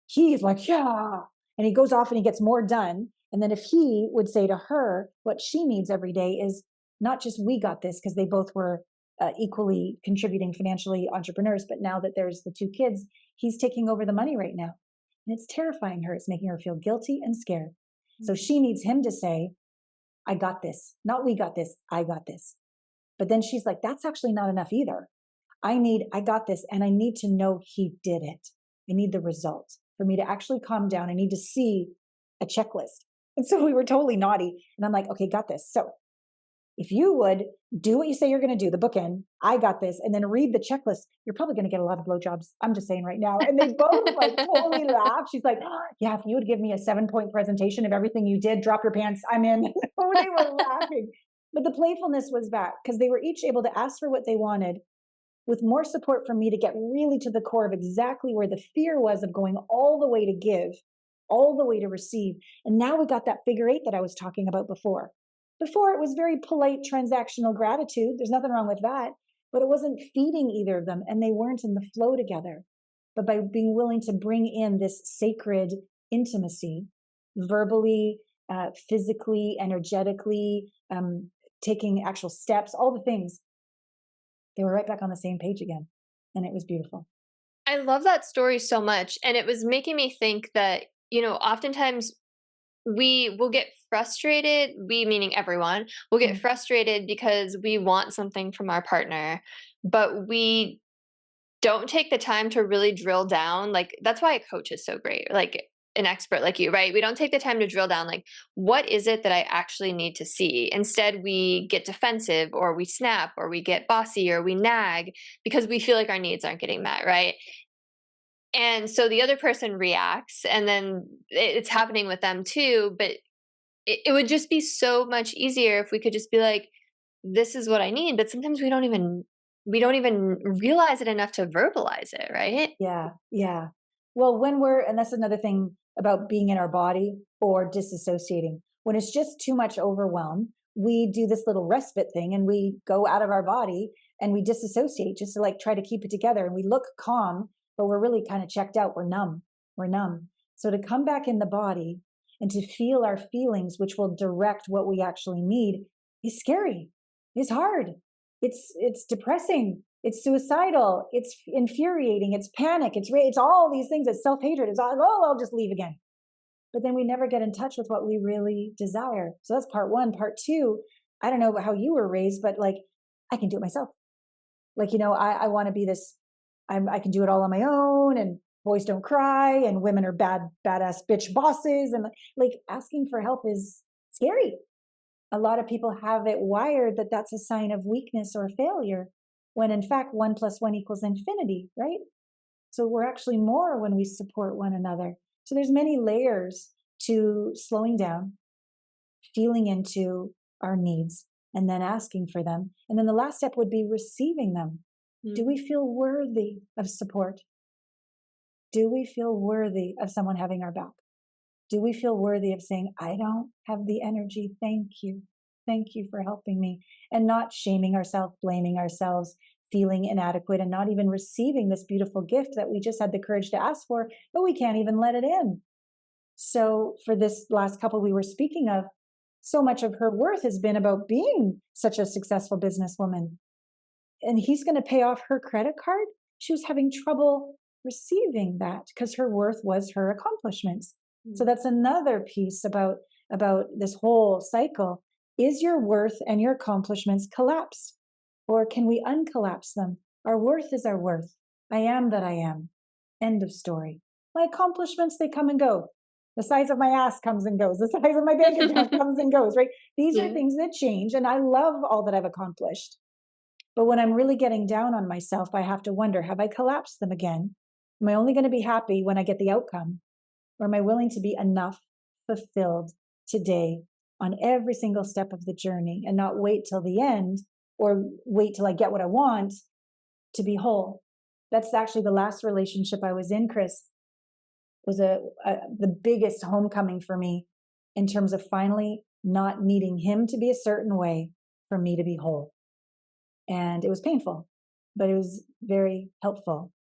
He's like, yeah. And he goes off and he gets more done. And then if he would say to her, what she needs every day is not just we got this, because they both were equally contributing financially entrepreneurs. But now that there's the 2 kids, he's taking over the money right now. And it's terrifying her. It's making her feel guilty and scared. So she needs him to say, I got this. Not we got this, I got this. But then she's like, that's actually not enough either. I got this, and I need to know he did it. I need the result. For me to actually calm down, I need to see a checklist. And so we were totally naughty. And I'm like, okay, got this. So if you would do what you say you're going to do, the bookend, I got this, and then read the checklist, you're probably going to get a lot of blowjobs. I'm just saying right now. And they both like totally laugh. She's like, oh, yeah, if you would give me a 7-point presentation of everything you did, drop your pants, I'm in. They were laughing. But the playfulness was back because they were each able to ask for what they wanted with more support from me to get really to the core of exactly where the fear was of going all the way to give, all the way to receive. And now we got that figure 8 that I was talking about before. Before it was very polite transactional gratitude. There's nothing wrong with that, but it wasn't feeding either of them and they weren't in the flow together. But by being willing to bring in this sacred intimacy, verbally, physically, energetically, taking actual steps, all the things, they were right back on the same page again. And it was beautiful. I love that story so much. And it was making me think that, oftentimes we will get frustrated, we meaning everyone, will get frustrated because we want something from our partner, but we don't take the time to really drill down. Like, that's why a coach is so great, like an expert like you, right? We don't take the time to drill down, like, what is it that I actually need to see? Instead, we get defensive or we snap or we get bossy or we nag because we feel like our needs aren't getting met, right? And so the other person reacts, and then it's happening with them too. But it would just be so much easier if we could just be like, this is what I need. But sometimes we don't even realize it enough to verbalize it, right? Yeah. Yeah. Well, and that's another thing about being in our body or disassociating. When it's just too much overwhelm, we do this little respite thing and we go out of our body and we disassociate just to like try to keep it together. And we look calm, but we're really kind of checked out. We're numb. So to come back in the body and to feel our feelings, which will direct what we actually need, is scary. It's hard. It's depressing. It's suicidal. It's infuriating. It's panic. It's all these things. It's self-hatred. It's all, I'll just leave again. But then we never get in touch with what we really desire. So that's part 1. Part 2, I don't know how you were raised, but like, I can do it myself. Like, I want to be this, I can do it all on my own, and boys don't cry, and women are badass bitch bosses. And like asking for help is scary. A lot of people have it wired that that's a sign of weakness or failure, when in fact 1 + 1 = infinity, right? So we're actually more when we support one another. So there's many layers to slowing down, feeling into our needs, and then asking for them. And then the last step would be receiving them. Do we feel worthy of support? Do we feel worthy of someone having our back? Do we feel worthy of saying, I don't have the energy, thank you. Thank you for helping me. And not shaming ourselves, blaming ourselves, feeling inadequate, and not even receiving this beautiful gift that we just had the courage to ask for, but we can't even let it in. So for this last couple we were speaking of, so much of her worth has been about being such a successful businesswoman. And he's going to pay off her credit card. She was having trouble receiving that because her worth was her accomplishments. So that's another piece about this whole cycle. Is your worth and your accomplishments collapsed? Or can we uncollapse them? Our worth is our worth. I am that I am. End of story. My accomplishments, they come and go. The size of my ass comes and goes. The size of my bank account comes and goes, right? These are things that change, and I love all that I've accomplished. But when I'm really getting down on myself, I have to wonder, have I collapsed them again? Am I only going to be happy when I get the outcome? Or am I willing to be enough fulfilled today on every single step of the journey, and not wait till the end or wait till I get what I want to be whole? That's actually the last relationship I was in, Kris, was the biggest homecoming for me in terms of finally not needing him to be a certain way for me to be whole. And it was painful, but it was very helpful.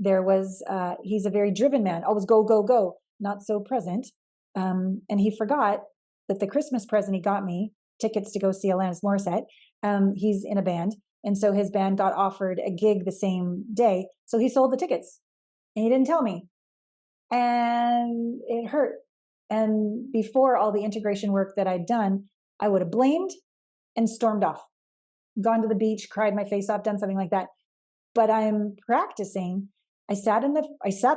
He's a very driven man, always go, go, go, not so present. And he forgot that the Christmas present he got me, tickets to go see Alanis Morissette, he's in a band, And so his band got offered a gig the same day. So he sold the tickets and he didn't tell me. And it hurt. And before all the integration work that I'd done, I would have blamed and stormed off, gone to the beach, cried my face off, done something like that. But I'm practicing. I sat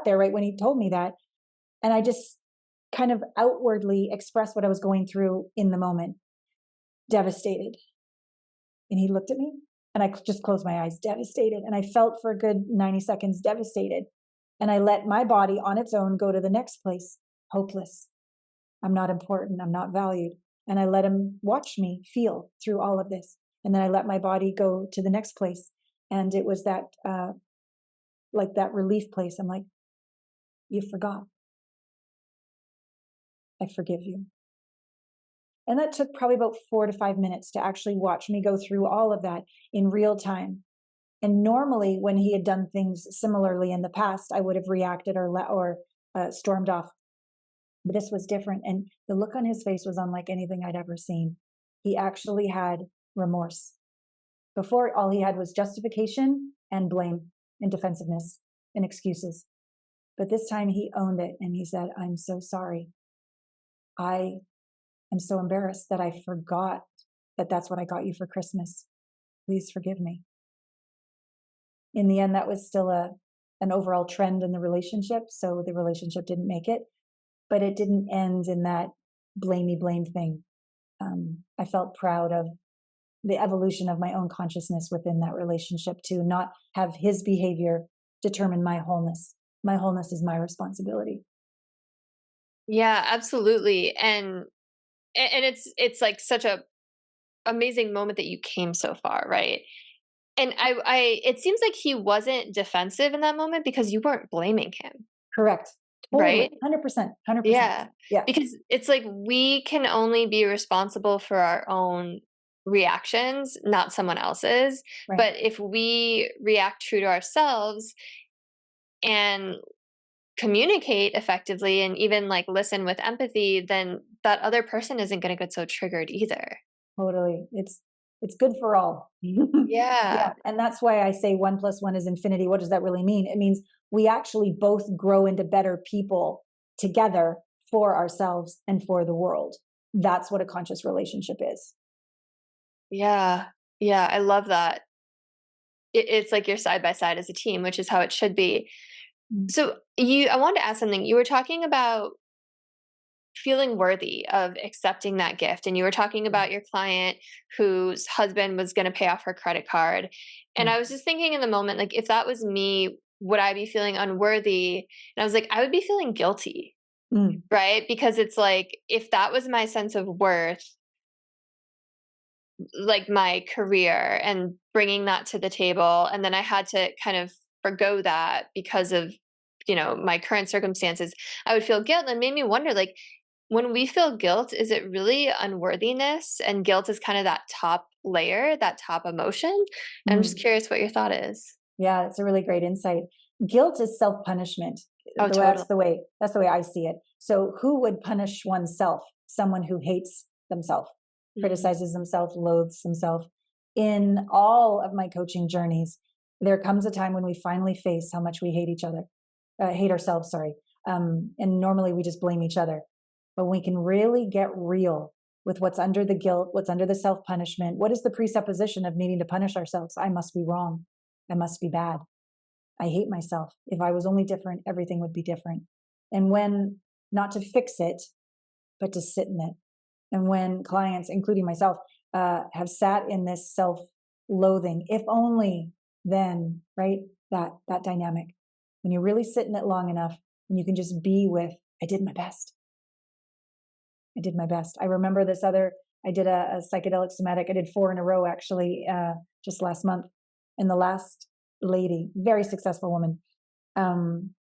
there right when he told me that. And I just kind of outwardly expressed what I was going through in the moment. Devastated. And he looked at me and I just closed my eyes, devastated. And I felt for a good 90 seconds devastated. And I let my body on its own go to the next place, hopeless. I'm not important. I'm not valued. And I let him watch me feel through all of this. And then I let my body go to the next place. And it was that, like that relief place. I'm like, you forgot. I forgive you. And that took probably about 4 to 5 minutes to actually watch me go through all of that in real time. And normally when he had done things similarly in the past, I would have reacted or stormed off. But this was different. And the look on his face was unlike anything I'd ever seen. He actually had remorse. Before, all he had was justification and blame and defensiveness and excuses. But this time he owned it and he said, I'm so sorry. I am so embarrassed that I forgot that that's what I got you for Christmas. Please forgive me. In the end, that was still an overall trend in the relationship. So the relationship didn't make it, but it didn't end in that blame thing. I felt proud of the evolution of my own consciousness within that relationship to not have his behavior determine my wholeness. My wholeness is my responsibility. Yeah, absolutely. And it's like such a amazing moment that you came so far, right? And I it seems like he wasn't defensive in that moment because you weren't blaming him, Correct. Totally. right? 100%. 100%. Yeah. Yeah. Because it's like we can only be responsible for our own reactions, not someone else's. Right. But if we react true to ourselves and communicate effectively and even like listen with empathy, then that other person isn't going to get so triggered either. Totally. It's good for all. Yeah. Yeah. And that's why I say 1 + 1 is infinity. What does that really mean? It means we actually both grow into better people together for ourselves and for the world. That's what a conscious relationship is. Yeah. Yeah. I love that. It's like you're side by side as a team, which is how it should be. Mm. So I wanted to ask something. You were talking about feeling worthy of accepting that gift. And you were talking about your client whose husband was going to pay off her credit card. And I was just thinking in the moment, like, if that was me, would I be feeling unworthy? And I was like, I would be feeling guilty, Mm. right? Because it's like, if that was my sense of worth, like my career and bringing that to the table, and then I had to kind of forgo that because of, my current circumstances, I would feel guilt. And it made me wonder, like, when we feel guilt, is it really unworthiness? And guilt is kind of that top layer, that top emotion. I'm just curious what your thought is. Yeah, it's a really great insight. Guilt is self-punishment. Oh, That's totally. the way I see it. So who would punish oneself? Someone who hates themselves, criticizes themselves, loathes themselves. In all of my coaching journeys, there comes a time when we finally face how much we hate each other, hate ourselves, sorry. And normally we just blame each other. But we can really get real with what's under the guilt, what's under the self-punishment. What is the presupposition of needing to punish ourselves? I must be wrong. I must be bad. I hate myself. If I was only different, everything would be different. And when, not to fix it, but to sit in it. And when clients, including myself, have sat in this self-loathing, if only then, right? That dynamic. When you really sit in it long enough, and you can just be with, I did my best. I did my best. I remember I did a psychedelic somatic. I did 4 in a row actually, just last month. And the last lady, very successful woman,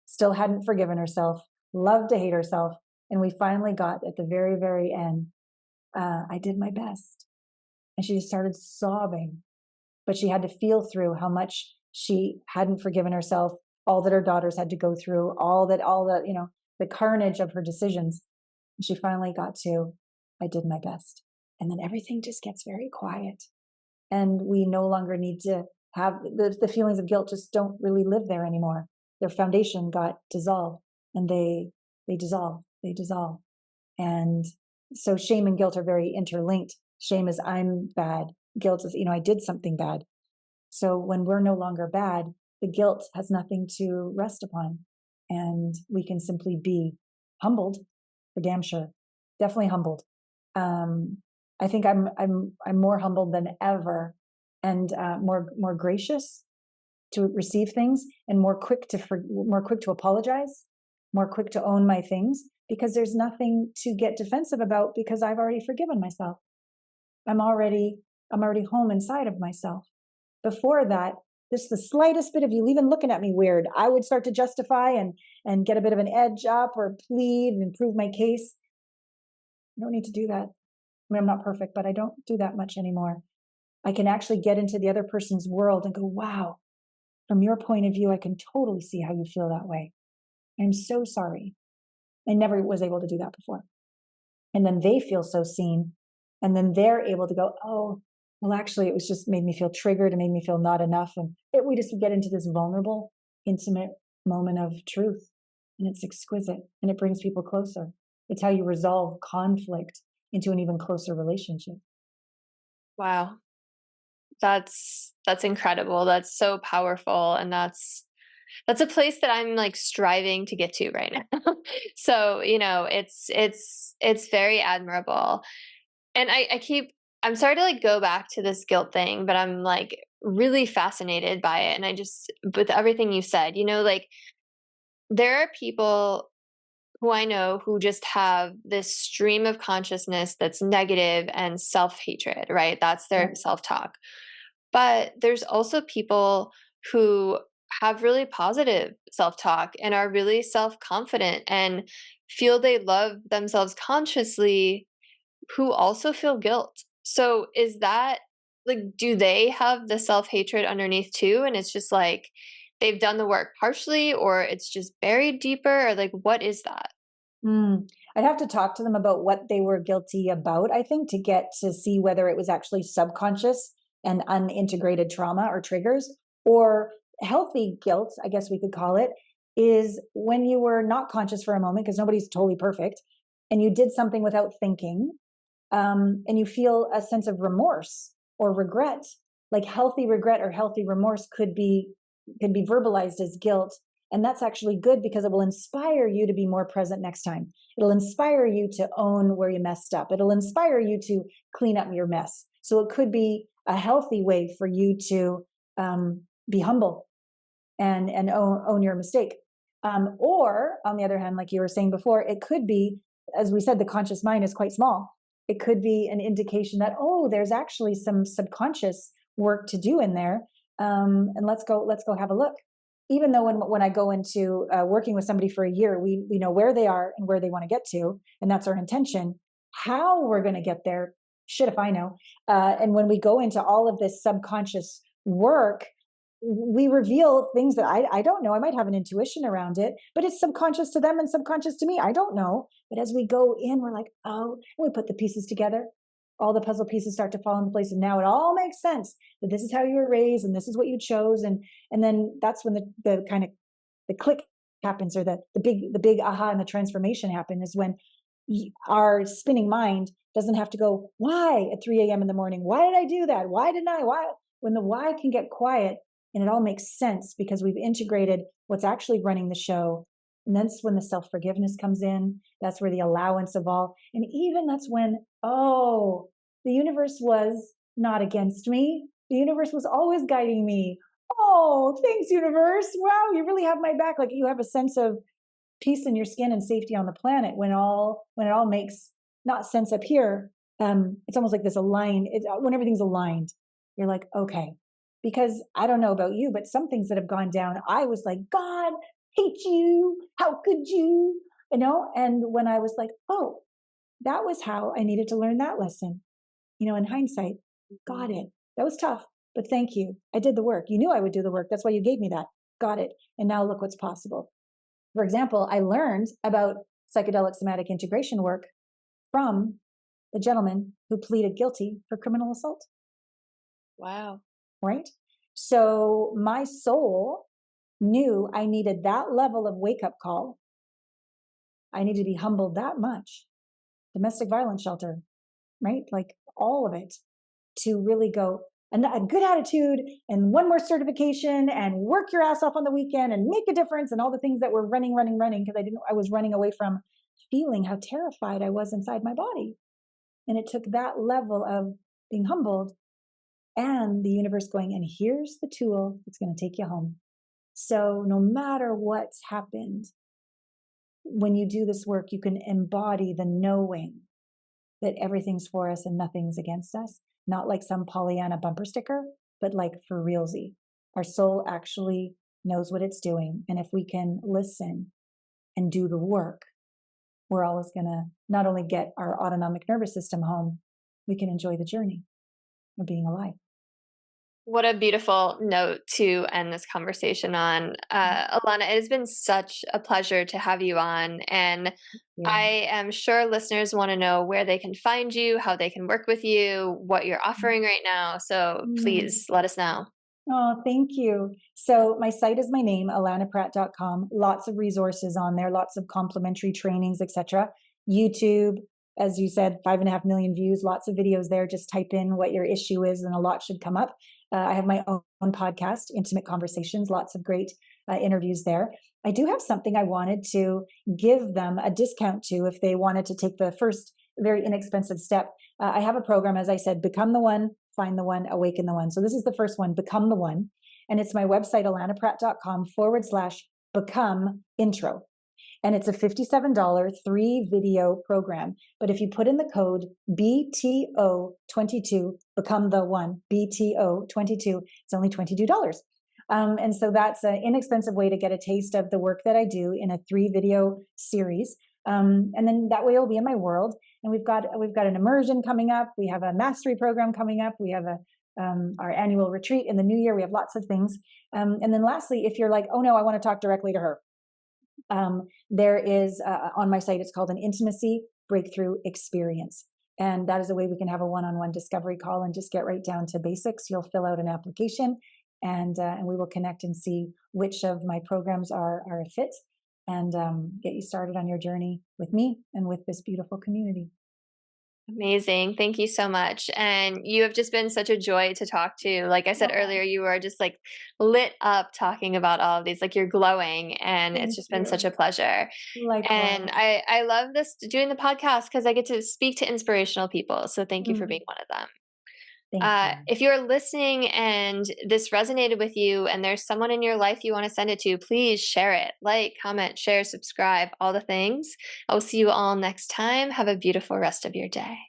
still hadn't forgiven herself, loved to hate herself. And we finally got at the very, very end, I did my best. And she just started sobbing, but she had to feel through how much she hadn't forgiven herself, all that her daughters had to go through, all the, the carnage of her decisions. And she finally got to, I did my best. And then everything just gets very quiet. And we no longer need to have the feelings of guilt just don't really live there anymore. Their foundation got dissolved, and they dissolve. And so shame and guilt are very interlinked. Shame is I'm bad. Guilt is, I did something bad. So when we're no longer bad, the guilt has nothing to rest upon. And we can simply be humbled, for damn sure. Definitely humbled. I think I'm more humbled than ever, and more gracious to receive things, and more quick to apologize, more quick to own my things, because there's nothing to get defensive about, because I've already forgiven myself. I'm already home inside of myself. Before that, just the slightest bit of you even looking at me weird, I would start to justify and get a bit of an edge up or plead and prove my case. I don't need to do that. I mean, I'm not perfect, but I don't do that much anymore. I can actually get into the other person's world and go, wow, from your point of view, I can totally see how you feel that way. I'm so sorry. I never was able to do that before. And then they feel so seen. And then they're able to go, oh, well, actually, it was just made me feel triggered and made me feel not enough. And we just get into this vulnerable, intimate moment of truth. And it's exquisite. And it brings people closer. It's how you resolve conflict into an even closer relationship. Wow. That's incredible. That's so powerful. And that's a place that I'm like striving to get to right now. So, it's very admirable. And I'm sorry to like go back to this guilt thing, but I'm like really fascinated by it. And with everything you said, like there are people who I know who just have this stream of consciousness that's negative and self-hatred, right? That's their self-talk. But there's also people who have really positive self-talk and are really self-confident and feel they love themselves consciously, who also feel guilt. So is that like, do they have the self-hatred underneath too? And it's just like they've done the work partially, or it's just buried deeper, or like, what is that? I'd have to talk to them about what they were guilty about, I think, to get to see whether it was actually subconscious and unintegrated trauma or triggers, or healthy guilt, I guess we could call it, is when you were not conscious for a moment, because nobody's totally perfect, and you did something without thinking, and you feel a sense of remorse or regret. Like healthy regret or healthy remorse could be verbalized as guilt. And that's actually good, because it will inspire you to be more present next time. It'll inspire you to own where you messed up. It'll inspire you to clean up your mess. So it could be a healthy way for you to be humble and own your mistake. Or on the other hand, like you were saying before, it could be, as we said, the conscious mind is quite small. It could be an indication that, oh, there's actually some subconscious work to do in there. And let's go have a look. Even though when I go into working with somebody for a year, we know where they are and where they want to get to, and that's our intention. How we're going to get there, shit if I know. And when we go into all of this subconscious work, we reveal things that I don't know. I might have an intuition around it, but it's subconscious to them and subconscious to me. I don't know. But as we go in, we're like, oh, and we put the pieces together. All the puzzle pieces start to fall into place, and now it all makes sense that this is how you were raised and this is what you chose. And then that's when the kind of the click happens, or the big aha and the transformation happen, is when our spinning mind doesn't have to go, why at 3 a.m. in the morning? Why did I do that? Why didn't I? Why? When the why can get quiet and it all makes sense, because we've integrated what's actually running the show. And that's when the self-forgiveness comes in. That's where the allowance of all. And even that's when, oh, the universe was not against me. The universe was always guiding me. Oh, thanks, universe. Wow, you really have my back. Like you have a sense of peace in your skin and safety on the planet when it all makes not sense up here. It's almost like this aligned. When everything's aligned, you're like, okay. Because I don't know about you, but some things that have gone down, I was like, God, hate you. How could you? And when I was like, oh, that was how I needed to learn that lesson. In hindsight, got it. That was tough, but thank you. I did the work. You knew I would do the work. That's why you gave me that. Got it. And now look what's possible. For example, I learned about psychedelic somatic integration work from the gentleman who pleaded guilty for criminal assault. Wow. right? So my soul knew I needed that level of wake up call. I needed to be humbled that much. Domestic violence shelter, right? Like all of it, to really go a good attitude and one more certification and work your ass off on the weekend and make a difference and all the things that were running because I was running away from feeling how terrified I was inside my body. And it took that level of being humbled and the universe going, and here's the tool that's going to take you home. So no matter what's happened, when you do this work, you can embody the knowing that everything's for us and nothing's against us. Not like some Pollyanna bumper sticker, but like for realsy. Our soul actually knows what it's doing. And if we can listen and do the work, we're always going to not only get our autonomic nervous system home, we can enjoy the journey of being alive. What a beautiful note to end this conversation on. Allana, it has been such a pleasure to have you on. And I am sure listeners want to know where they can find you, how they can work with you, what you're offering right now. So please let us know. Oh, thank you. So my site is my name, allanapratt.com. Lots of resources on there, lots of complimentary trainings, etc. YouTube, as you said, 5.5 million views, lots of videos there. Just type in what your issue is and a lot should come up. I have my own podcast, Intimate Conversations, lots of great interviews there. I do have something I wanted to give them a discount to if they wanted to take the first very inexpensive step. I have a program, as I said, Become the One, Find the One, Awaken the One. So this is the first one, Become the One. And it's my website, allanapratt.com/become intro. And it's a $57 3-video program. But if you put in the code BTO22, Become the One, BTO22, it's only $22. And so that's an inexpensive way to get a taste of the work that I do in a 3-video series. And then that way it'll be in my world. And we've got an immersion coming up. We have a mastery program coming up. We have our annual retreat in the new year. We have lots of things. And then lastly, if you're like, oh no, I want to talk directly to her. There is on my site, it's called an intimacy breakthrough experience. And that is a way we can have a one-on-one discovery call and just get right down to basics. You'll fill out an application and we will connect and see which of my programs are a fit and get you started on your journey with me and with this beautiful community. Amazing. Thank you so much. And you have just been such a joy to talk to. Like I said earlier, you are just like lit up talking about all of these, like you're glowing and it's just been such a pleasure. Likewise. And I love this doing the podcast because I get to speak to inspirational people. So thank you for being one of them. If you're listening and this resonated with you and there's someone in your life you want to send it to, please share it. Like, comment, share, subscribe, all the things. I will see you all next time. Have a beautiful rest of your day.